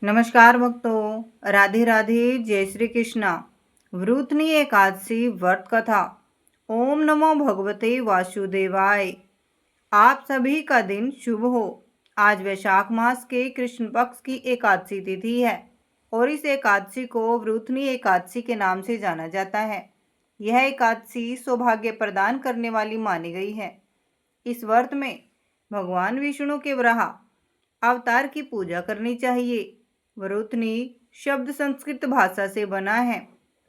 नमस्कार भक्तों, राधे राधे, जय श्री कृष्णा। वृतनी एकादशी व्रत कथा। ओम नमो भगवते वासुदेवाय। आप सभी का दिन शुभ हो। आज वैशाख मास के कृष्ण पक्ष की एकादशी तिथि है और इस एकादशी को वृतनी एकादशी के नाम से जाना जाता है। यह एकादशी सौभाग्य प्रदान करने वाली मानी गई है। इस व्रत में भगवान विष्णु के वराह अवतार की पूजा करनी चाहिए। वरुथनी शब्द संस्कृत भाषा से बना है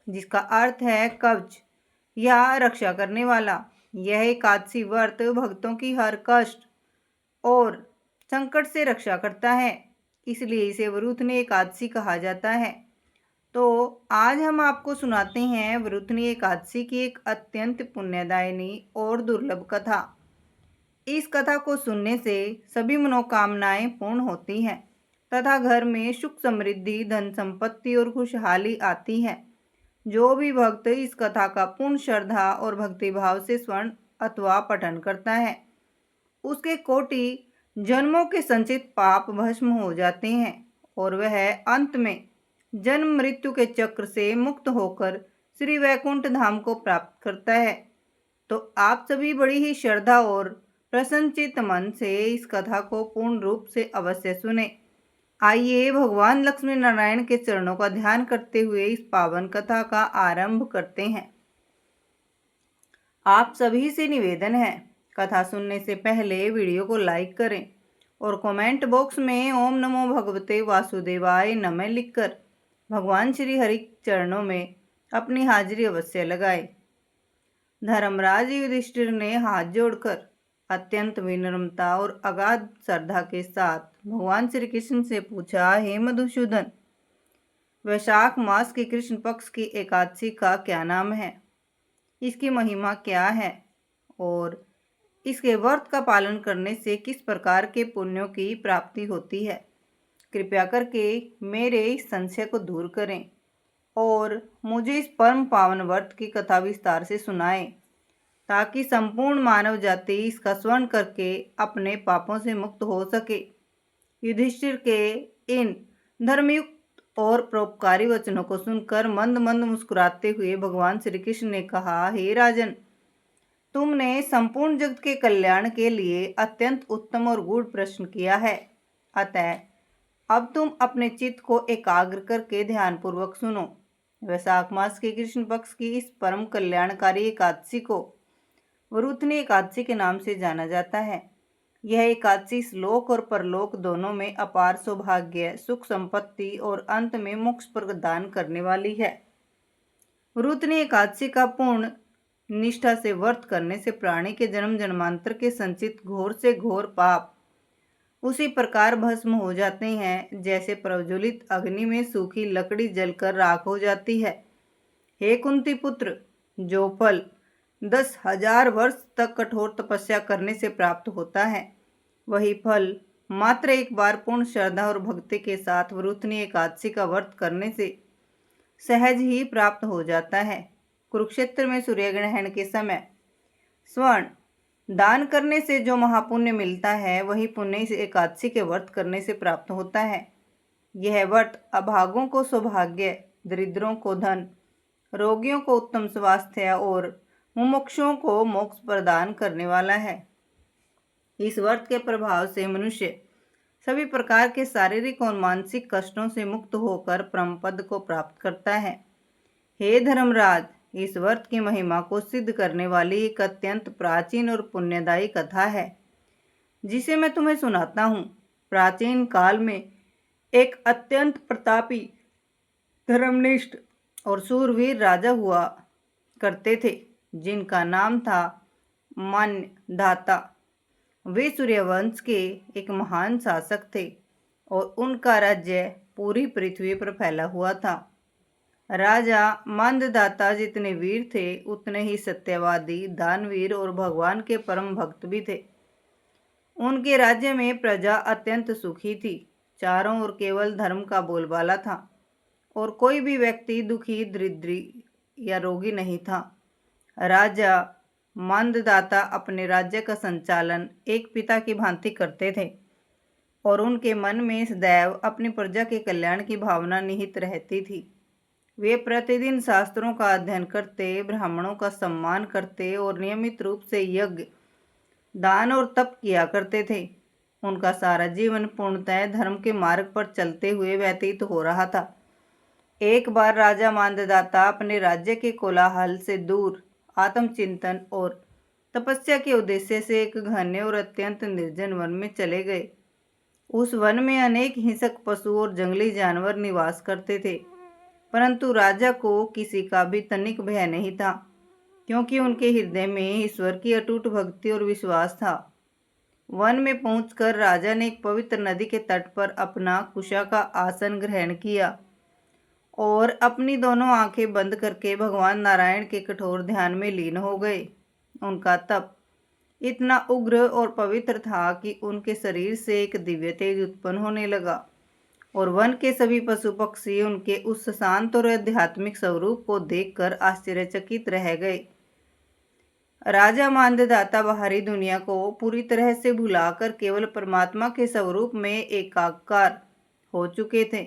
जिसका अर्थ है कवच या रक्षा करने वाला। यह एकादशी व्रत भक्तों की हर कष्ट और संकट से रक्षा करता है, इसलिए इसे वरुथनी एकादशी कहा जाता है। तो आज हम आपको सुनाते हैं वरुथनी एकादशी की एक अत्यंत पुण्यदायिनी और दुर्लभ कथा। इस कथा को सुनने से सभी मनोकामनाएं पूर्ण होती हैं तथा घर में सुख समृद्धि, धन संपत्ति और खुशहाली आती है। जो भी भक्त इस कथा का पूर्ण श्रद्धा और भक्ति भाव से स्वर्ण अथवा पठन करता है, उसके कोटि जन्मों के संचित पाप भस्म हो जाते हैं और वह अंत में जन्म मृत्यु के चक्र से मुक्त होकर श्री वैकुंठ धाम को प्राप्त करता है। तो आप सभी बड़ी ही श्रद्धा और प्रसन्नचित मन से इस कथा को पूर्ण रूप से अवश्य सुने। आइए भगवान लक्ष्मी नारायण के चरणों का ध्यान करते हुए इस पावन कथा का आरंभ करते हैं। आप सभी से निवेदन है, कथा सुनने से पहले वीडियो को लाइक करें और कमेंट बॉक्स में ओम नमो भगवते वासुदेवाय नमः लिखकर भगवान श्री हरि चरणों में अपनी हाजिरी अवश्य लगाएं। धर्मराज युधिष्ठिर ने हाथ जोड़कर अत्यंत विनम्रता और अगाध श्रद्धा के साथ भगवान श्री कृष्ण से पूछा, हे मधुसूदन, वैशाख मास के कृष्ण पक्ष की एकादशी का क्या नाम है, इसकी महिमा क्या है और इसके व्रत का पालन करने से किस प्रकार के पुण्यों की प्राप्ति होती है। कृपया करके मेरे इस संशय को दूर करें और मुझे इस परम पावन व्रत की कथा विस्तार से सुनाएं ताकि संपूर्ण मानव जाति इसका स्मरण करके अपने पापों से मुक्त हो सके। युधिष्ठिर के इन धर्मयुक्त और परोपकारी वचनों को सुनकर मंद मंद मुस्कुराते हुए भगवान श्री कृष्ण ने कहा, हे राजन, तुमने संपूर्ण जगत के कल्याण के लिए अत्यंत उत्तम और गूढ़ प्रश्न किया है। अतः अब तुम अपने चित्त को एकाग्र करके ध्यानपूर्वक सुनो। वैशाख मास के कृष्ण पक्ष की इस परम कल्याणकारी एकादशी को वरुथनी एकादशी के नाम से जाना जाता है। यह एकादशी लोक और परलोक दोनों में अपार सौभाग्य, सुख संपत्ति और अंत में मोक्ष प्रदान करने वाली है। वरुथनी एकादशी का पूर्ण निष्ठा से व्रत करने से प्राणी के जन्म जन्मांतर के संचित घोर से घोर पाप उसी प्रकार भस्म हो जाते हैं जैसे प्रज्वलित अग्नि में सूखी लकड़ी जलकर राख हो जाती है। हे कुंती पुत्र, जो फल 10,000 वर्ष तक कठोर तपस्या करने से प्राप्त होता है, वही फल मात्र एक बार पूर्ण श्रद्धा और भक्ति के साथ वरुथनी एकादशी का व्रत करने से सहज ही प्राप्त हो जाता है। कुरुक्षेत्र में सूर्य ग्रहण के समय स्वर्ण दान करने से जो महापुण्य मिलता है, वही पुण्य इस एकादशी के व्रत करने से प्राप्त होता है। यह व्रत अभागों को सौभाग्य, दरिद्रों को धन, रोगियों को उत्तम स्वास्थ्य और मुमुक्षुओं को मोक्ष प्रदान करने वाला है। इस व्रत के प्रभाव से मनुष्य सभी प्रकार के शारीरिक और मानसिक कष्टों से मुक्त होकर परम पद को प्राप्त करता है। हे धर्मराज, इस व्रत की महिमा को सिद्ध करने वाली एक अत्यंत प्राचीन और पुण्यदायी कथा है जिसे मैं तुम्हें सुनाता हूँ। प्राचीन काल में एक अत्यंत प्रतापी, धर्मनिष्ठ और शूरवीर राजा हुआ करते थे जिनका नाम था मान्यधाता। वे सूर्यवंश के एक महान शासक थे और उनका राज्य पूरी पृथ्वी पर फैला हुआ था। राजा मान्यधाता जितने वीर थे उतने ही सत्यवादी, दानवीर और भगवान के परम भक्त भी थे। उनके राज्य में प्रजा अत्यंत सुखी थी। चारों ओर केवल धर्म का बोलबाला था और कोई भी व्यक्ति दुखी, दरिद्री या रोगी नहीं था। राजा मान्यदाता अपने राज्य का संचालन एक पिता की भांति करते थे। और उनके मन में सदैव अपनी प्रजा के कल्याण की भावना निहित रहती थी। वे प्रतिदिन शास्त्रों का अध्ययन करते, ब्राह्मणों का सम्मान करते और नियमित रूप से यज्ञ, दान और तप किया करते थे। उनका सारा जीवन पूर्णतः धर्म के मार्ग पर चलते हुए व्यतीत हो रहा था। एक बार राजा मांधाता अपने राज्य के कोलाहल से दूर आत्मचिंतन और तपस्या के उद्देश्य से एक घने और अत्यंत निर्जन वन में चले गए। उस वन में अनेक हिंसक पशु और जंगली जानवर निवास करते थे, परंतु राजा को किसी का भी तनिक भय नहीं था, क्योंकि उनके हृदय में ईश्वर की अटूट भक्ति और विश्वास था। वन में पहुंचकर राजा ने एक पवित्र नदी के तट पर अपना कुशा का आसन ग्रहण किया और अपनी दोनों आंखें बंद करके भगवान नारायण के कठोर ध्यान में लीन हो गए। उनका तप इतना उग्र और पवित्र था कि उनके शरीर से एक दिव्य तेज उत्पन्न होने लगा और वन के सभी पशु पक्षी उनके उस शांत और आध्यात्मिक स्वरूप को देखकर आश्चर्यचकित रह गए। राजा मांधाता बाहरी दुनिया को पूरी तरह से भुलाकर केवल परमात्मा के स्वरूप में एकाकार हो चुके थे।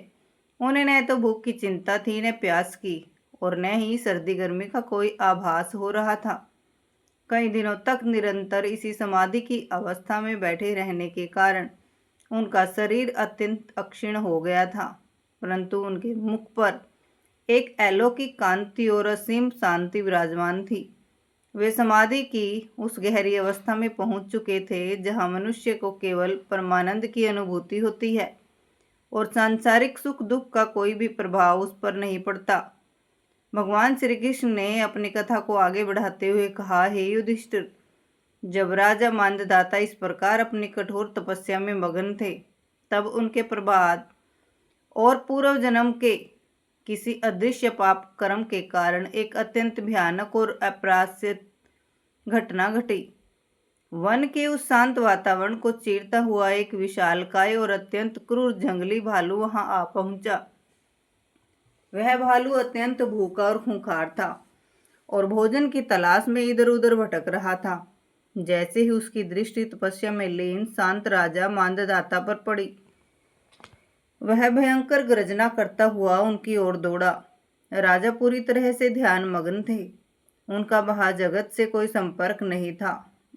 उन्हें न तो भूख की चिंता थी, न प्यास की, और न ही सर्दी गर्मी का कोई आभास हो रहा था। कई दिनों तक निरंतर इसी समाधि की अवस्था में बैठे रहने के कारण उनका शरीर अत्यंत अक्षीण हो गया था, परंतु उनके मुख पर एक अलौकिक कांति और असीम शांति विराजमान थी। वे समाधि की उस गहरी अवस्था में पहुंच चुके थे जहां मनुष्य को केवल परमानंद की अनुभूति होती है और सांसारिक सुख दुख का कोई भी प्रभाव उस पर नहीं पड़ता। भगवान श्री कृष्ण ने अपनी कथा को आगे बढ़ाते हुए कहा, हे युधिष्ठिर, जब राजा मांधाता इस प्रकार अपनी कठोर तपस्या में मगन थे, तब उनके प्रभात और पूर्व जन्म के किसी अदृश्य पाप कर्म के कारण एक अत्यंत भयानक और अप्रत्याशित घटना घटी। वन के उस शांत वातावरण को चीरता हुआ एक विशालकाय और अत्यंत क्रूर जंगली भालू वहां आ पहुंचा। वह भालू अत्यंत भूखा और खूंखार था और भोजन की तलाश में इधर उधर भटक रहा था। जैसे ही उसकी दृष्टि तपस्या में लीन शांत राजा मांधाता पर पड़ी, वह भयंकर गर्जना करता हुआ उनकी ओर दौड़ा। राजा पूरी तरह से ध्यान मग्न थे। उनका बाहर जगत से कोई संपर्क नहीं था,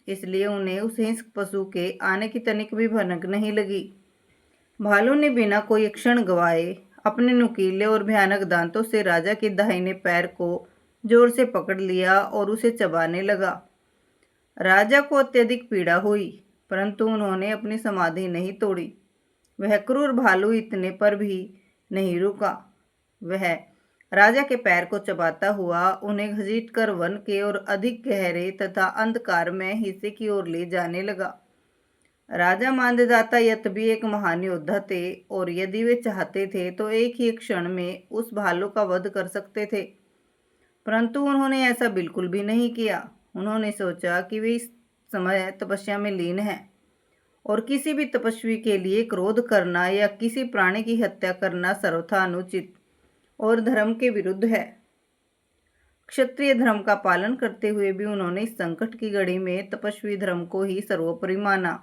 इसलिए उन्हें उस हिंसक पशु के आने की तनिक भी भनक नहीं लगी। भालू ने बिना कोई क्षण गवाए अपने नुकीले और भयानक दांतों से राजा के दाहिने पैर को जोर से पकड़ लिया और उसे चबाने लगा। राजा को अत्यधिक पीड़ा हुई, परंतु उन्होंने अपनी समाधि नहीं तोड़ी। वह क्रूर भालू इतने पर भी नहीं रुका। वह राजा के पैर को चबाता हुआ उन्हें घसीटकर वन के और अधिक गहरे तथा अंधकार में हिस्से की ओर ले जाने लगा। राजा मांधाता यत भी एक महान योद्धा थे और यदि वे चाहते थे तो एक ही क्षण में उस भालू का वध कर सकते थे, परंतु उन्होंने ऐसा बिल्कुल भी नहीं किया। उन्होंने सोचा कि वे इस समय तपस्या में लीन हैं और किसी भी तपस्वी के लिए क्रोध करना या किसी प्राणी की हत्या करना सर्वथा अनुचित और धर्म के विरुद्ध है। क्षत्रिय धर्म का पालन करते हुए भी उन्होंने इस संकट की घड़ी में तपस्वी धर्म को ही सर्वोपरि माना।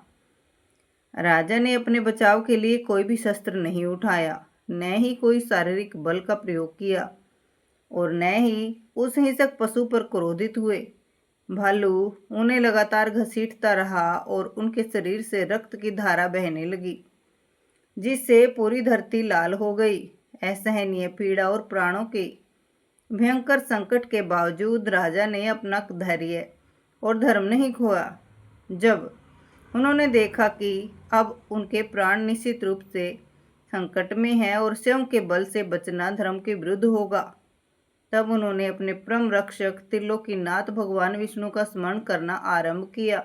राजा ने अपने बचाव के लिए कोई भी शस्त्र नहीं उठाया, न ही कोई शारीरिक बल का प्रयोग किया और न ही उस हिंसक पशु पर क्रोधित हुए। भालू उन्हें लगातार घसीटता रहा और उनके शरीर से रक्त की धारा बहने लगी, जिससे पूरी धरती लाल हो गई। असहनीय पीड़ा और प्राणों के भयंकर संकट के बावजूद राजा ने अपना धैर्य और धर्म नहीं खोया। जब उन्होंने देखा कि अब उनके प्राण निश्चित रूप से संकट में हैं और स्वयं के बल से बचना धर्म के विरुद्ध होगा, तब उन्होंने अपने परम रक्षक त्रिलोकीनाथ भगवान विष्णु का स्मरण करना आरंभ किया।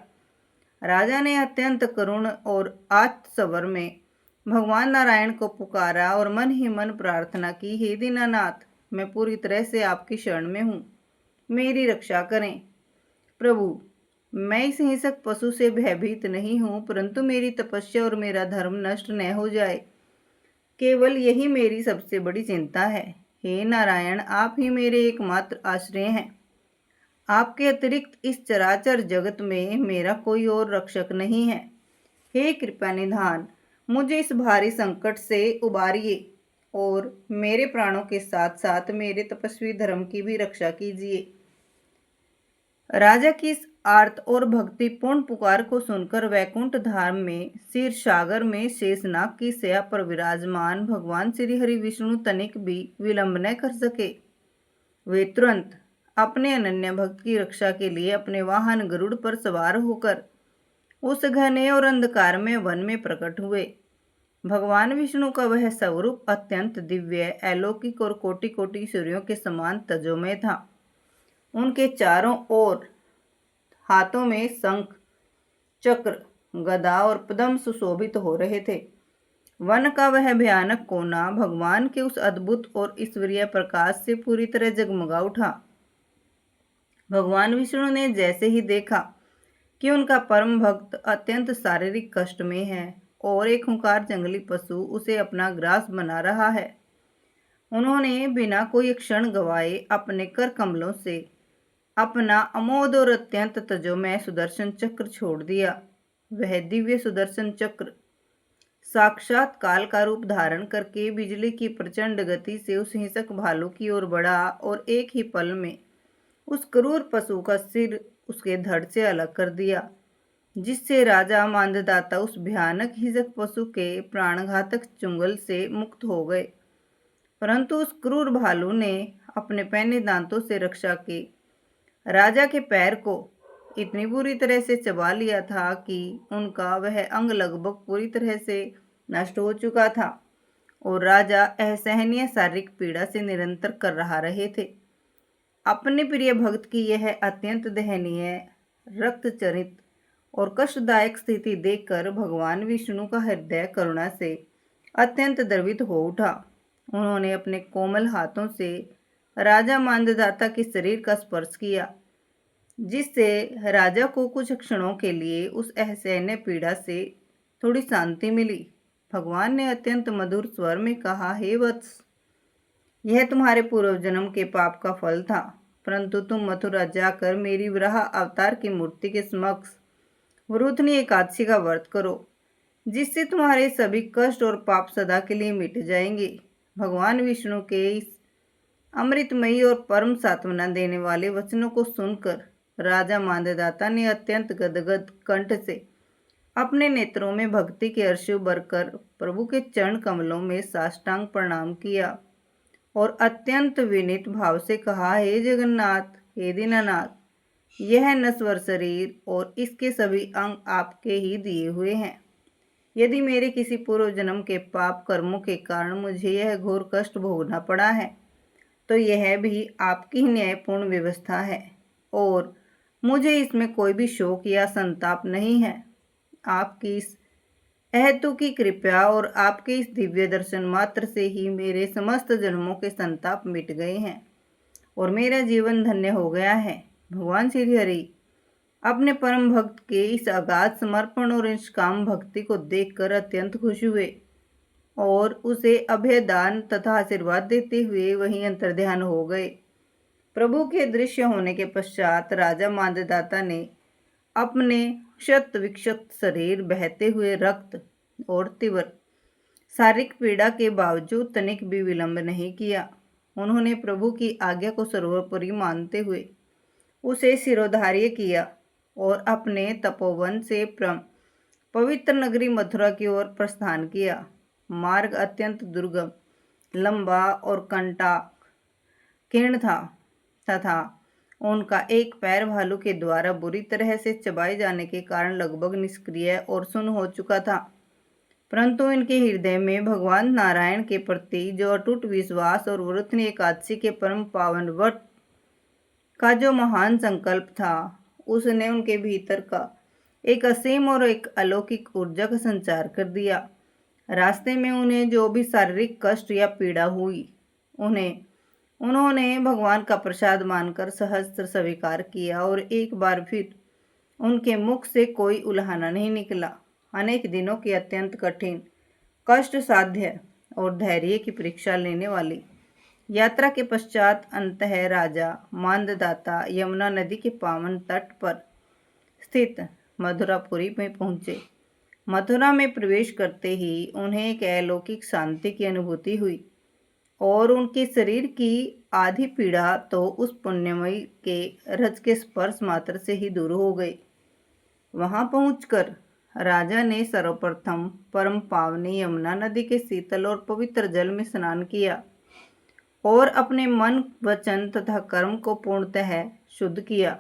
राजा ने अत्यंत करुण और आत्मसबर में भगवान नारायण को पुकारा और मन ही मन प्रार्थना की, हे दीनानाथ, मैं पूरी तरह से आपकी शरण में हूँ, मेरी रक्षा करें। प्रभु, मैं इस हिंसक पशु से भयभीत नहीं हूँ, परंतु मेरी तपस्या और मेरा धर्म नष्ट न हो जाए, केवल यही मेरी सबसे बड़ी चिंता है। हे नारायण, आप ही मेरे एकमात्र आश्रय हैं। आपके अतिरिक्त इस चराचर जगत में मेरा कोई और रक्षक नहीं है। हे कृपा निधान, मुझे इस भारी संकट से उबारिए और मेरे प्राणों के साथ साथ मेरे तपस्वी धर्म की भी रक्षा कीजिए। राजा की इस आर्त और भक्तिपूर्ण पुकार को सुनकर वैकुंठ धाम में क्षीर सागर में शेषनाग की शैया पर विराजमान भगवान श्री हरि विष्णु तनिक भी विलंब न कर सके। वे तुरंत अपने अनन्य भक्त की रक्षा के लिए अपने वाहन गरुड़ पर सवार होकर उस घने और अंधकार में वन में प्रकट हुए। भगवान विष्णु का वह स्वरूप अत्यंत दिव्य, अलौकिक और कोटि कोटि सूर्यों के समान तेजोमय था। उनके चारों ओर हाथों में शंख, चक्र, गदा और पद्म सुशोभित हो रहे थे। वन का वह भयानक कोना भगवान के उस अद्भुत और ईश्वरीय प्रकाश से पूरी तरह जगमगा उठा। भगवान विष्णु ने जैसे ही देखा कि उनका परम भक्त अत्यंत शारीरिक कष्ट में है और एक खूंखार जंगली पशु उसे अपना ग्रास बना रहा है, उन्होंने बिना कोई क्षण गवाए अपने कर कमलों से अपना अमोघ और अत्यंत तेजोमय सुदर्शन चक्र छोड़ दिया। वह दिव्य सुदर्शन चक्र साक्षात काल का रूप धारण करके बिजली की प्रचंड गति से उस हिंसक भालू की ओर बढ़ा और एक ही पल में उस क्रूर पशु का सिर उसके धड़ से अलग कर दिया, जिससे राजा मांददाता उस भयानक हिंसक पशु के प्राणघातक चुंगल से मुक्त हो गए। परंतु उस क्रूर भालू ने अपने पैने दांतों से रक्षा के राजा के पैर को इतनी बुरी तरह से चबा लिया था कि उनका वह अंग लगभग पूरी तरह से नष्ट हो चुका था और राजा असहनीय शारीरिक पीड़ा से निरंतर कर रहा रहे थे। अपने प्रिय भक्त की यह अत्यंत दयनीय, रक्तचरित और कष्टदायक स्थिति देखकर भगवान विष्णु का हृदय करुणा से अत्यंत द्रवित हो उठा। उन्होंने अपने कोमल हाथों से राजा मांददाता के शरीर का स्पर्श किया, जिससे राजा को कुछ क्षणों के लिए उस असहनीय पीड़ा से थोड़ी शांति मिली। भगवान ने अत्यंत मधुर स्वर में कहा, हे वत्स, यह तुम्हारे पूर्व जन्म के पाप का फल था, परंतु तुम मथुरा जाकर मेरी वराह अवतार की मूर्ति के समक्ष वरुथनी एकादशी का व्रत करो, जिससे तुम्हारे सभी कष्ट और पाप सदा के लिए मिट जाएंगे। भगवान विष्णु के इस अमृतमयी और परम सांत्वना देने वाले वचनों को सुनकर राजा मांददाता ने अत्यंत गदगद कंठ से अपने नेत्रों में भक्ति के अश्रु भरकर प्रभु के चरण कमलों में साष्टांग प्रणाम किया और अत्यंत विनीत भाव से कहा, हे जगन्नाथ, हे दीनानाथ, यह नश्वर शरीर और इसके सभी अंग आपके ही दिए हुए हैं। यदि मेरे किसी पूर्व जन्म के पाप कर्मों के कारण मुझे यह घोर कष्ट भोगना पड़ा है, तो यह भी आपकी ही न्यायपूर्ण व्यवस्था है और मुझे इसमें कोई भी शोक या संताप नहीं है। आपकी इस अहेतु की कृपा और आपके इस दिव्य दर्शन मात्र से ही मेरे समस्त जन्मों के संताप मिट गए हैं और मेरा जीवन धन्य हो गया है। भगवान श्री हरि अपने परम भक्त के इस अगाध समर्पण और निष्काम भक्ति को देखकर अत्यंत खुश हुए और उसे अभय दान तथा आशीर्वाद देते हुए वहीं अंतर्ध्यान हो गए। प्रभु के दृश्य होने के पश्चात राजा मांददाता ने अपने क्षत विक्षत शरीर, बहते हुए रक्त और तीव्र शारीरिक पीड़ा के बावजूद तनिक भी विलंब नहीं किया। उन्होंने प्रभु की आज्ञा को सर्वोपरि मानते हुए उसे शिरोधार्य किया और अपने तपोवन से पवित्र नगरी मथुरा की ओर प्रस्थान किया। मार्ग अत्यंत दुर्गम, लंबा और कंटाकीर्ण था तथा उनका एक पैर भालू के द्वारा बुरी तरह से चबाए जाने के कारण लगभग निष्क्रिय और शून्य हो चुका था, परंतु इनके हृदय में भगवान नारायण के प्रति जो अटूट विश्वास और वरुथनी एकादशी के परम पावन व्रत का जो महान संकल्प था, उसने उनके भीतर का एक असीम और एक अलौकिक ऊर्जा का संचार कर दिया। रास्ते में उन्हें जो भी शारीरिक कष्ट या पीड़ा हुई, उन्होंने भगवान का प्रसाद मानकर सहस्त्र स्वीकार किया और एक बार फिर उनके मुख से कोई उल्हाना नहीं निकला। अनेक दिनों की अत्यंत कठिन, कष्ट साध्य और धैर्य की परीक्षा लेने वाली यात्रा के पश्चात अंततः राजा मांददाता यमुना नदी के पावन तट पर स्थित मधुरापुरी में पहुंचे। मथुरा में प्रवेश करते ही उन्हें एक अलौकिक शांति की अनुभूति हुई और उनके शरीर की आधी पीड़ा तो उस पुण्यमयी के रज के स्पर्श मात्र से ही दूर हो गई। वहां पहुंचकर राजा ने सर्वप्रथम परम पावनी यमुना नदी के शीतल और पवित्र जल में स्नान किया और अपने मन, वचन तथा कर्म को पूर्णतः शुद्ध किया।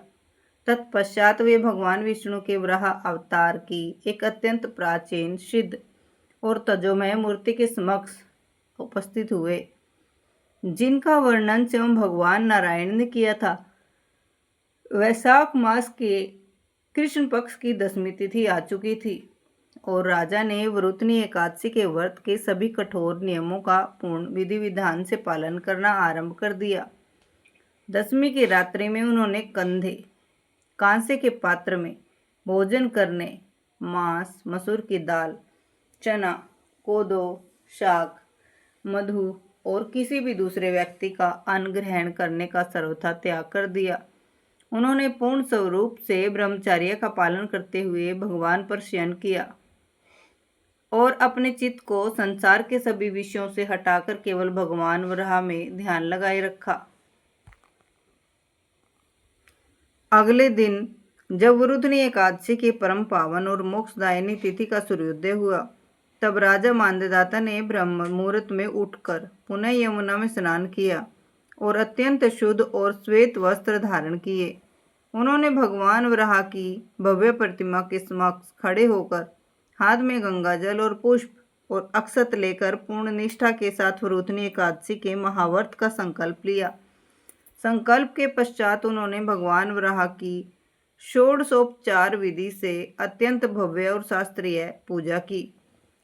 तत्पश्चात वे भगवान विष्णु के वराह अवतार की एक अत्यंत प्राचीन, सिद्ध और तेजोमय मूर्ति के समक्ष उपस्थित हुए, जिनका वर्णन स्वयं भगवान नारायण ने किया था। वैशाख मास के कृष्ण पक्ष की 10वीं तिथि आ चुकी थी और राजा ने वरुथनी एकादशी के व्रत के सभी कठोर नियमों का पूर्ण विधि विधान से पालन करना आरंभ कर दिया। 10वीं की रात्रि में उन्होंने कंधे कांसे के पात्र में भोजन करने मांस, मसूर की दाल, चना, कोदो, शाक, मधु और किसी भी दूसरे व्यक्ति का अन्न ग्रहण करने का सर्वथा त्याग कर दिया। उन्होंने पूर्ण स्वरूप से ब्रह्मचर्य का पालन करते हुए भगवान पर शयन किया और अपने चित्त को संसार के सभी विषयों से हटाकर केवल भगवान वराह में ध्यान लगाए रखा। अगले दिन जब वरुथनी एकादशी की परम पावन और मोक्षदायिनी तिथि का सूर्योदय हुआ, तब राजा मांधाता ने ब्रह्म मुहूर्त में उठकर पुनः यमुना में स्नान किया और अत्यंत शुद्ध और श्वेत वस्त्र धारण किए। उन्होंने भगवान वराह की भव्य प्रतिमा के समक्ष खड़े होकर हाथ में गंगा जल और पुष्प और अक्षत लेकर पूर्ण निष्ठा के साथ वरुथनी एकादशी के महाव्रत का संकल्प लिया। संकल्प के पश्चात उन्होंने भगवान वराह की षोडशोपचार विधि से अत्यंत भव्य और शास्त्रीय पूजा की।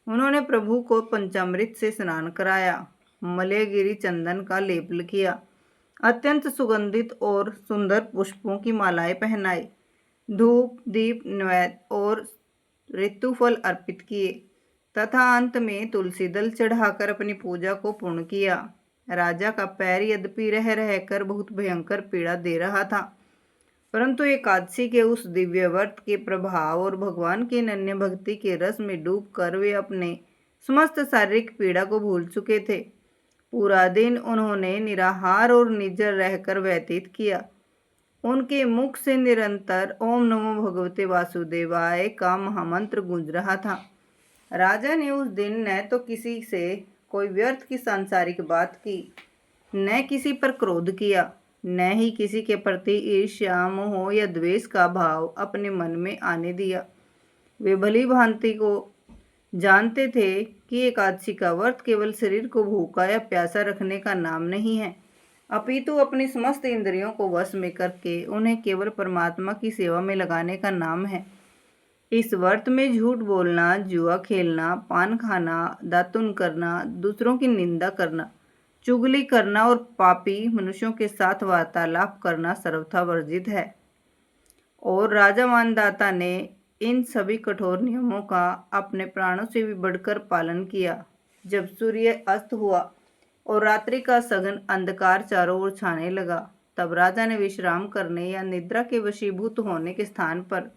उन्होंने प्रभु को पंचामृत से स्नान कराया, मलयगिरी चंदन का लेप किया, अत्यंत सुगंधित और सुंदर पुष्पों की मालाएं पहनाई, धूप, दीप, नैवेद्य और ऋतुफल अर्पित किए तथा अंत में तुलसी दल चढ़ाकर अपनी पूजा को पूर्ण किया। राजा का पैर यद्यपि रह रहकर बहुत भयंकर पीड़ा दे रहा था, परंतु एकादशी के उस दिव्य व्रत के प्रभाव और भगवान की अनन्य भक्ति के रस में डूबकर वे अपने समस्त शारीरिक पीड़ा को भूल चुके थे। पूरा दिन उन्होंने निराहार और निर्जल रहकर व्यतीत किया। उनके मुख से निरंतर ओम नमो भगवते वासुदेवाय का महामंत्र गूंज रहा था। राजा ने उस दिन न तो किसी से कोई व्यर्थ की सांसारिक बात की, न किसी पर क्रोध किया, न ही किसी के प्रति ईर्ष्या, मोह या द्वेष का भाव अपने मन में आने दिया। वे भली भांति को जानते थे कि एकादशी का व्रत केवल शरीर को भूखा या प्यासा रखने का नाम नहीं है, अपितु अपनी समस्त इंद्रियों को वश में करके उन्हें केवल परमात्मा की सेवा में लगाने का नाम है। इस व्रत में झूठ बोलना, जुआ खेलना, पान खाना, दातुन करना, दूसरों की निंदा करना, चुगली करना और पापी मनुष्यों के साथ वार्तालाप करना सर्वथा वर्जित है। और राजा मांधाता ने इन सभी कठोर नियमों का अपने प्राणों से भी बढ़कर पालन किया। जब सूर्य अस्त हुआ और रात्रि का सघन अंधकार चारों ओर छाने लगा, तब राजा ने विश्राम करने या निद्रा के वशीभूत होने के स्थान पर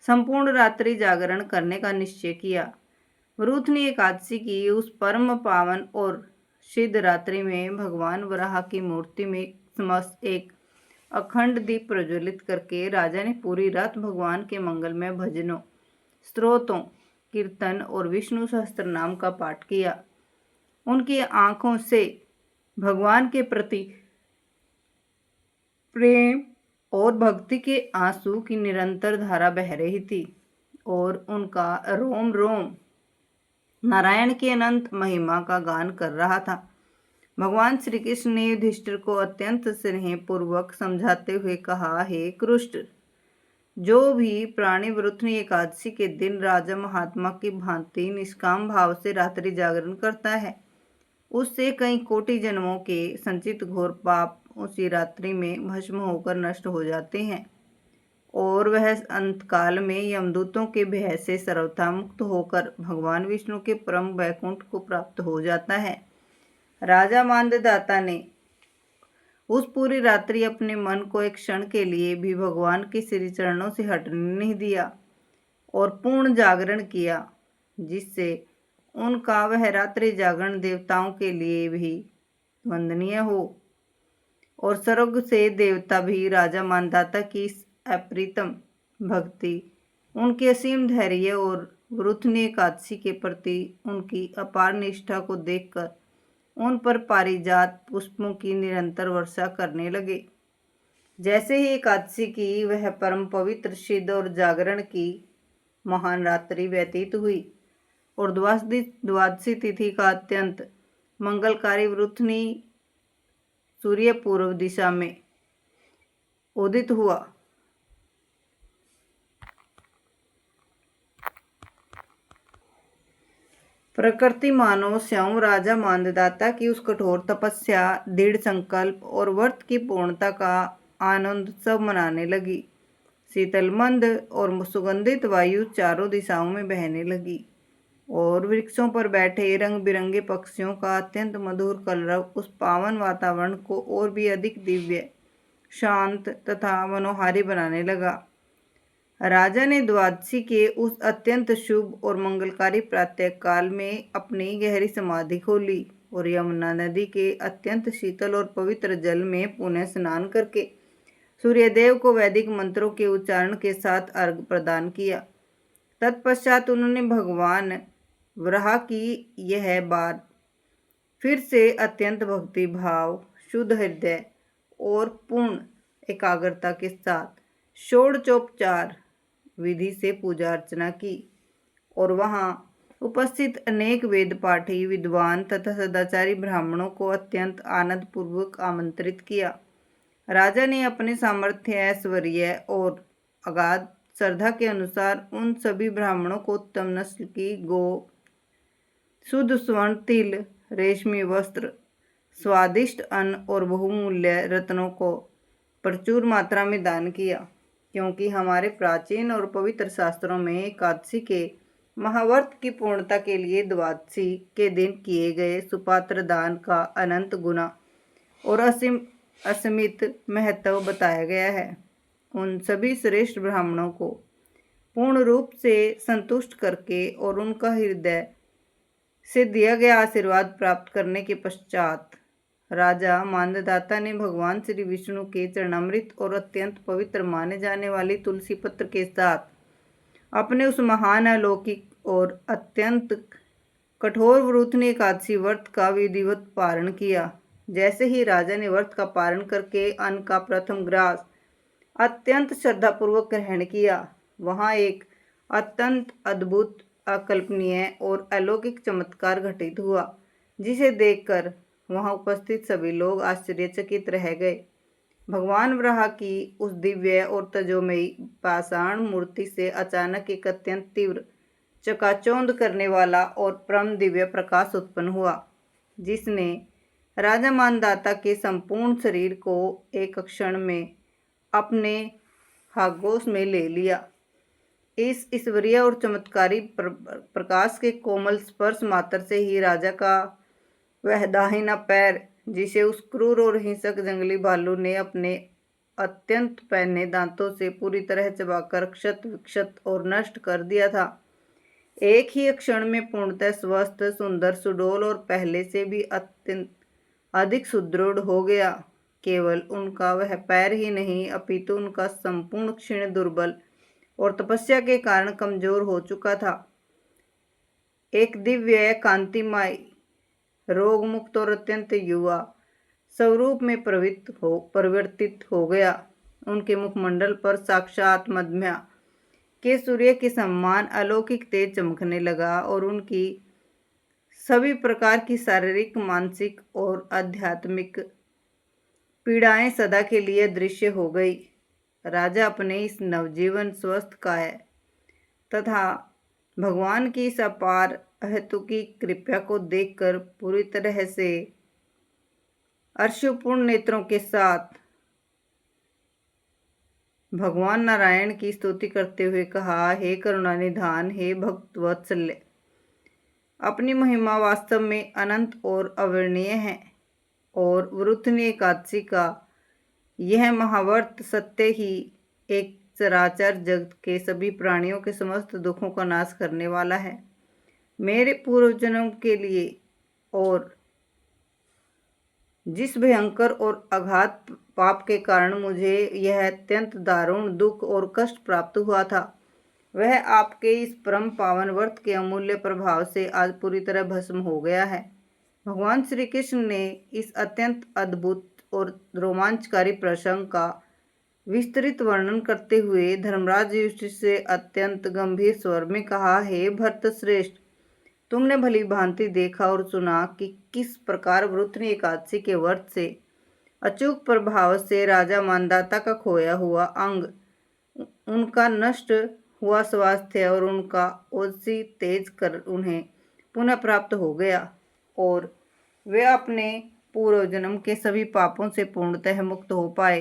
संपूर्ण रात्रि जागरण करने का निश्चय किया। वरुथनी एकादशी की उस परम पावन और सिद्ध रात्रि में भगवान वराह की मूर्ति में समस्त एक अखंड दीप प्रज्वलित करके राजा ने पूरी रात भगवान के मंगलमय भजनों, स्तोत्रों, कीर्तन और विष्णु सहस्त्र नाम का पाठ किया। उनकी आंखों से भगवान के प्रति प्रेम और भक्ति के आंसू की निरंतर धारा बह रही थी और उनका रोम रोम नारायण की अनंत महिमा का गान कर रहा था। भगवान श्री कृष्ण ने युधिष्ठिर को अत्यंत स्नेहपूर्वक समझाते हुए कहा, हे कृष्ण, जो भी प्राणी वरुथनी एकादशी के दिन राजा महात्मा की भांति निष्काम भाव से रात्रि जागरण करता है, उससे कई कोटि जन्मों के संचित घोर पाप उसी रात्रि में भस्म होकर नष्ट हो जाते हैं और वह अंतकाल में यमदूतों के भय से सर्वथा मुक्त होकर भगवान विष्णु के परम वैकुंठ को प्राप्त हो जाता है। राजा मांधाता ने उस पूरी रात्रि अपने मन को एक क्षण के लिए भी भगवान के श्री चरणों से हटने नहीं दिया और पूर्ण जागरण किया। जिससे उनका वह रात्रि जागरण देवताओं के लिए भी वंदनीय हो और स्वर्ग से देवता भी राजा मानदाता की इस अप्रितम भक्ति, उनके असीम धैर्य और वृथनी एकादशी के प्रति उनकी अपार निष्ठा को देखकर उन पर पारिजात पुष्पों की निरंतर वर्षा करने लगे। जैसे ही एकादशी की वह परम पवित्र सिद्ध और जागरण की महान रात्रि व्यतीत हुई और द्वादशी तिथि का अत्यंत मंगलकारी वृथनी सूर्य पूर्व दिशा में उदित हुआ। प्रकृति मानो स्वयं राजा मानदाता की उस कठोर तपस्या, दृढ़ संकल्प और व्रत की पूर्णता का आनंद उत्सव मनाने लगी। शीतल मंद और सुगंधित वायु चारों दिशाओं में बहने लगी और वृक्षों पर बैठे रंग बिरंगे पक्षियों का अत्यंत मधुर कलरव उस पावन वातावरण को और भी अधिक दिव्य, शांत तथा मनोहारी बनाने लगा। राजा ने द्वादशी के उस अत्यंत शुभ और मंगलकारी प्रातःकाल में अपनी गहरी समाधि खोली और यमुना नदी के अत्यंत शीतल और पवित्र जल में पुनः स्नान करके सूर्यदेव को वैदिक मंत्रों के उच्चारण के साथ अर्घ्य प्रदान किया। तत्पश्चात उन्होंने भगवान वराह की यह बार फिर से अत्यंत भक्ति भाव, शुद्ध हृदय और पूर्ण एकाग्रता के साथ षोडशोपचार विधि से पूजा अर्चना की और वहां उपस्थित अनेक वेद पाठी, विद्वान तथा सदाचारी ब्राह्मणों को अत्यंत आनंद पूर्वक आमंत्रित किया। राजा ने अपने सामर्थ्य, ऐश्वर्य और अगाध श्रद्धा के अनुसार उन सभी ब्राह्मणों को उत्तम नस्ल की गौ, शुद्ध स्वर्ण तिल, रेशमी वस्त्र, स्वादिष्ट अन्न और बहुमूल्य रत्नों को प्रचुर मात्रा में दान किया, क्योंकि हमारे प्राचीन और पवित्र शास्त्रों में एकादशी के महाव्रत की पूर्णता के लिए द्वादशी के दिन किए गए सुपात्र दान का अनंत गुना और असीमित महत्व बताया गया है। उन सभी श्रेष्ठ ब्राह्मणों को पूर्ण रूप से संतुष्ट करके और उनका हृदय से दिया गया आशीर्वाद प्राप्त करने के पश्चात राजा मानदाता ने भगवान श्री विष्णु के चरणामृत और अत्यंत पवित्र माने जाने वाली तुलसी पत्र के साथ अपने उस महान, अलौकिक और अत्यंत कठोर वृथनी एकादशी व्रत का विधिवत पारण किया। जैसे ही राजा ने व्रत का पारण करके अन्न का प्रथम ग्रास अत्यंत श्रद्धापूर्वक ग्रहण किया, वहां एक अत्यंत अद्भुत, अकल्पनीय और अलौकिक चमत्कार घटित हुआ, जिसे देखकर वहां उपस्थित सभी लोग आश्चर्यचकित रह गए। भगवान वराह की उस दिव्य और तेजोमयी पाषाण मूर्ति से अचानक एक अत्यंत तीव्र, चकाचौंध करने वाला और परम दिव्य प्रकाश उत्पन्न हुआ, जिसने राजा मानदाता के संपूर्ण शरीर को एक क्षण में अपने आगोश में ले लिया। इस ईश्वरीय और चमत्कारी प्रकाश के कोमल स्पर्श मात्र से ही राजा का वह दाहिना पैर, जिसे उस क्रूर और हिंसक जंगली भालू ने अपने अत्यंत पैने दांतों से पूरी तरह चबाकर क्षत विक्षत और नष्ट कर दिया था, एक ही क्षण में पूर्णतः स्वस्थ, सुंदर, सुडौल और पहले से भी अत्यंत अधिक सुदृढ़ हो गया। केवल उनका वह पैर ही नहीं, अपितु उनका संपूर्ण क्षीण, दुर्बल और तपस्या के कारण कमजोर हो चुका था एक दिव्य, कांतिमय, रोग मुक्त और अत्यंत युवा स्वरूप में परिवर्तित हो गया। उनके मुखमंडल पर साक्षात मध्या के सूर्य के समान अलौकिक तेज चमकने लगा और उनकी सभी प्रकार की शारीरिक, मानसिक और आध्यात्मिक पीड़ाएं सदा के लिए दृश्य हो गई। राजा अपने इस नवजीवन, स्वस्थ काय तथा भगवान की इस अपार अहेतुकी कृपा को देखकर पूरी तरह से अश्रुपूर्ण नेत्रों के साथ भगवान नारायण की स्तुति करते हुए कहा, हे करुणानिधान, हे भक्त वत्सल्य, अपनी महिमा वास्तव में अनंत और अवर्णनीय है और वृथनी एकादशी का यह महाव्रत सत्य ही एक चराचर जगत के सभी प्राणियों के समस्त दुखों का नाश करने वाला है। मेरे पूर्व जन्म के लिए और जिस भयंकर और अघात पाप के कारण मुझे यह अत्यंत दारुण दुख और कष्ट प्राप्त हुआ था, वह आपके इस परम पावन व्रत के अमूल्य प्रभाव से आज पूरी तरह भस्म हो गया है। भगवान श्री कृष्ण ने इस अत्यंत अद्भुत और रोमांचकारी प्रसंग का विस्तृत वर्णन करते हुए धर्मराज युधिष्ठिर से अत्यंत गंभीर स्वर में कहा, हे भरत श्रेष्ठ, तुमने भली भांति देखा और सुना कि किस प्रकार वृत्रनी एकादशी के व्रत से अचूक प्रभाव से राजा मानदाता का खोया हुआ अंग, उनका नष्ट हुआ स्वास्थ्य और उनका ओजसी तेज कर उन्हें पुनः प्राप्त हो गया और वे अपने पूर्व जन्म के सभी पापों से पूर्णतः मुक्त हो पाए।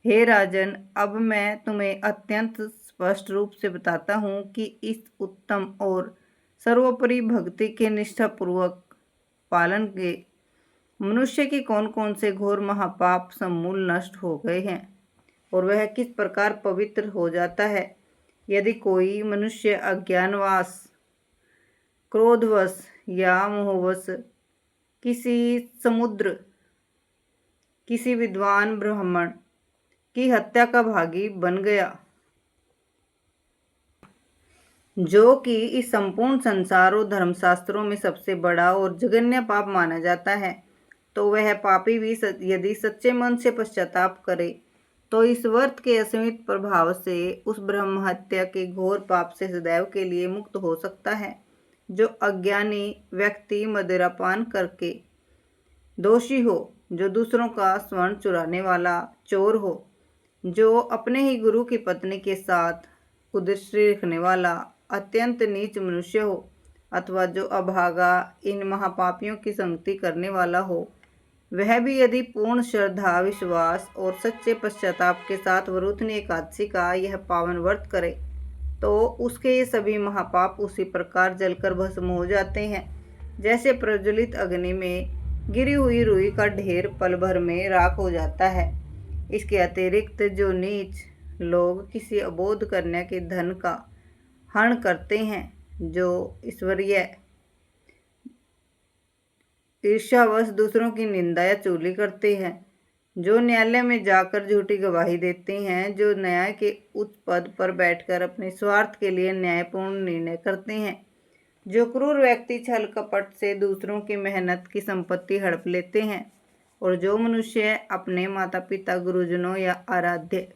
हे राजन, अब मैं तुम्हें अत्यंत स्पष्ट रूप से बताता हूँ कि इस उत्तम और सर्वोपरि भक्ति के निष्ठापूर्वक पालन के मनुष्य के कौन कौन से घोर महापाप समूल नष्ट हो गए हैं और वह किस प्रकार पवित्र हो जाता है यदि कोई मनुष्य अज्ञानवश, क्रोधवश या मोहवश किसी विद्वान ब्राह्मण की हत्या का भागी बन गया, जो कि इस संपूर्ण संसार और धर्मशास्त्रों में सबसे बड़ा और जघन्य पाप माना जाता है, तो वह पापी भी यदि सच्चे मन से पश्चाताप करे तो इस व्रत के असीमित प्रभाव से उस ब्रह्म हत्या के घोर पाप से सदैव के लिए मुक्त हो सकता है। जो अज्ञानी व्यक्ति मदिरापान करके दोषी हो, जो दूसरों का स्वर्ण चुराने वाला चोर हो, जो अपने ही गुरु की पत्नी के साथ कुदृष्टि रखने वाला अत्यंत नीच मनुष्य हो, अथवा जो अभागा इन महापापियों की संगति करने वाला हो, वह भी यदि पूर्ण श्रद्धा, विश्वास और सच्चे पश्चाताप के साथ वरुथनी एकादशी का यह पावन व्रत करे तो उसके ये सभी महापाप उसी प्रकार जलकर भस्म हो जाते हैं जैसे प्रज्वलित अग्नि में गिरी हुई रुई का ढेर पल भर में राख हो जाता है। इसके अतिरिक्त जो नीच लोग किसी अबोध कन्या के धन का हरण करते हैं, जो ईश्वरीय ईर्ष्यावश दूसरों की निंदा या चुगली करते हैं, जो न्यायालय में जाकर झूठी गवाही देते हैं, जो न्याय के उच्च पद पर बैठकर अपने स्वार्थ के लिए न्यायपूर्ण निर्णय करते हैं, जो क्रूर व्यक्ति छल कपट से दूसरों की मेहनत की संपत्ति हड़प लेते हैं, और जो मनुष्य अपने माता पिता, गुरुजनों या आराध्य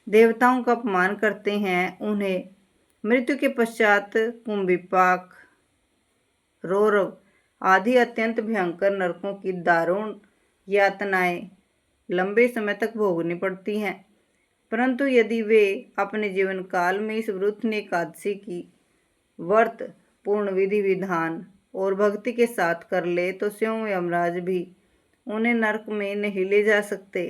देवताओं का अपमान करते हैं, उन्हें मृत्यु के पश्चात कुंभिपाक, रौरव आदि अत्यंत भयंकर नरकों की दारुण यातनाएं लंबे समय तक भोगनी पड़ती हैं। परंतु यदि वे अपने जीवन काल में इस वृत्रनी एकादशी की व्रत पूर्ण विधि विधान और भक्ति के साथ कर ले तो स्वयं यमराज भी उन्हें नरक में नहीं ले जा सकते।